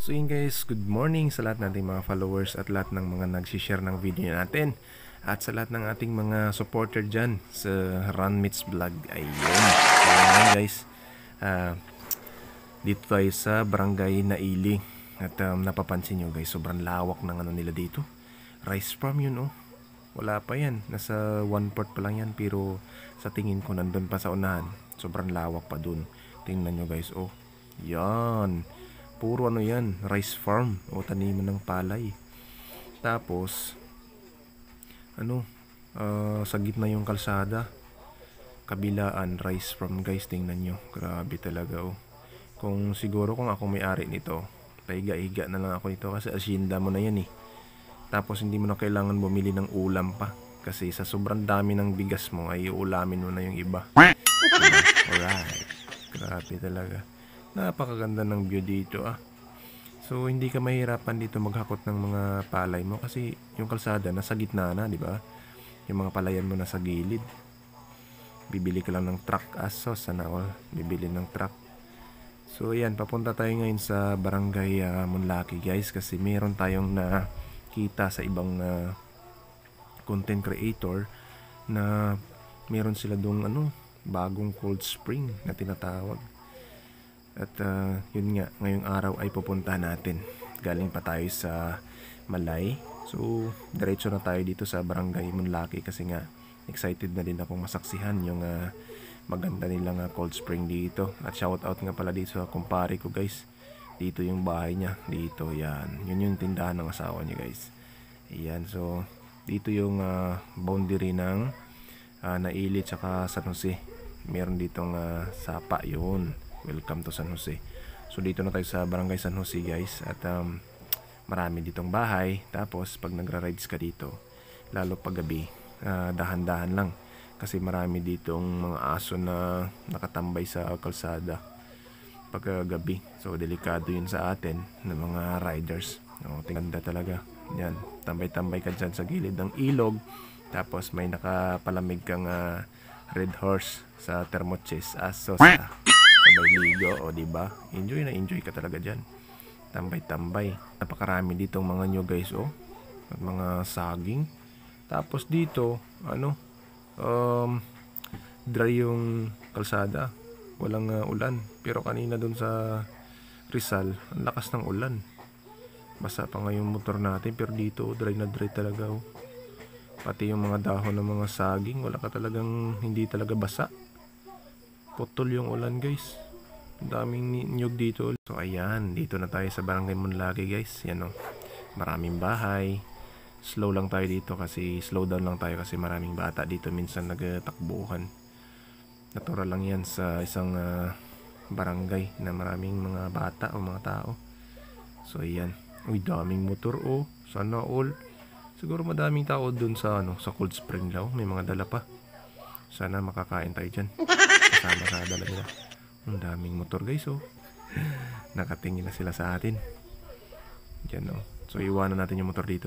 So yun guys, good morning sa lahat nating mga followers at lahat ng mga nag-share ng video natin. At sa lahat ng ating mga supporter dyan sa Runmates Vlog. Ayun. So yun guys, dito tayo sa Barangay Naili. At napapansin nyo guys, sobrang lawak ng ano nila dito. Rice farm yun oh. Wala pa yan, nasa 1/4 pa lang yan. Pero sa tingin ko nandun pa sa unahan. Sobrang lawak pa dun. Tingnan nyo guys oh. Yan. Puro ano yan, rice farm o taniman ng palay. Tapos sa gitna yung kalsada, kabilaan rice farm guys. Tingnan nyo, grabe talaga oh. Kung ako may-ari nito, paiga-iga na lang ako nito kasi asyenda mo na yan eh. Tapos hindi mo na kailangan bumili ng ulam pa kasi sa sobrang dami ng bigas mo ay uulamin mo na yung iba. Alright, grabe talaga. Napakaganda ng view dito ah. So hindi ka mahirapan dito maghakot ng mga palay mo kasi yung kalsada nasa gitna na, di ba? Yung mga palayan mo nasa gilid. Bibili ka lang ng truck, aso sana all bibili ng truck. So ayan, papunta tayo ngayon sa Barangay Monlaki guys kasi meron tayong nakita sa ibang content creator na meron sila dong bagong cold spring na tinatawag. At yun nga, ngayong araw ay pupunta natin. Galing pa tayo sa Malay. So diretso na tayo dito sa Barangay Monlaki kasi nga excited na din akong masaksihan yung maganda nilang cold spring dito. At shout out nga pala dito sa kumpare ko guys. Dito yung bahay niya, dito yan. Yun yung tindahan ng asawa niya guys. Ayan, so dito yung boundary ng Naili tsaka San Jose. Meron ditong sapa yun. Welcome to San Jose. So dito na tayo sa Barangay San Jose guys. At marami ditong bahay. Tapos pag nagra-rides ka dito, lalo pag gabi, dahan-dahan lang kasi marami ditong mga aso na nakatambay sa kalsada pag gabi. So delikado yun sa atin ng mga riders. Tinganda talaga. Yan, tambay-tambay ka dyan sa gilid ng ilog. Tapos may nakapalamig kang red horse sa thermochest, aso sa sabay ligo, o diba? Enjoy na enjoy ka talaga dyan. Tambay-tambay. Napakarami ditong mga nyo guys oh. At mga saging. Tapos dito, dry yung kalsada. Walang ulan. Pero kanina dun sa Rizal, ang lakas ng ulan. Basa pa nga yung motor natin. Pero dito, dry na dry talaga oh. Pati yung mga dahon ng mga saging, wala ka talagang, hindi talaga basa. Putol yung ulan guys. Daming niyog dito. So ayan, dito na tayo sa Barangay Monlaki guys. Yan o, maraming bahay. Slow lang tayo dito kasi slow down lang tayo kasi maraming bata dito minsan nagtakbuhan. Natural lang yan sa isang barangay na maraming mga bata o mga tao. So ayan, uy daming motor oh. Sana all. Siguro madaming tao dun sa sa cold spring daw. May mga dala pa. Sana makakain tayo dyan. Kasama sa dala nila. Ang daming motor guys oh. Nakatingin na sila sa atin. Diyan oh. So iwanan natin yung motor dito.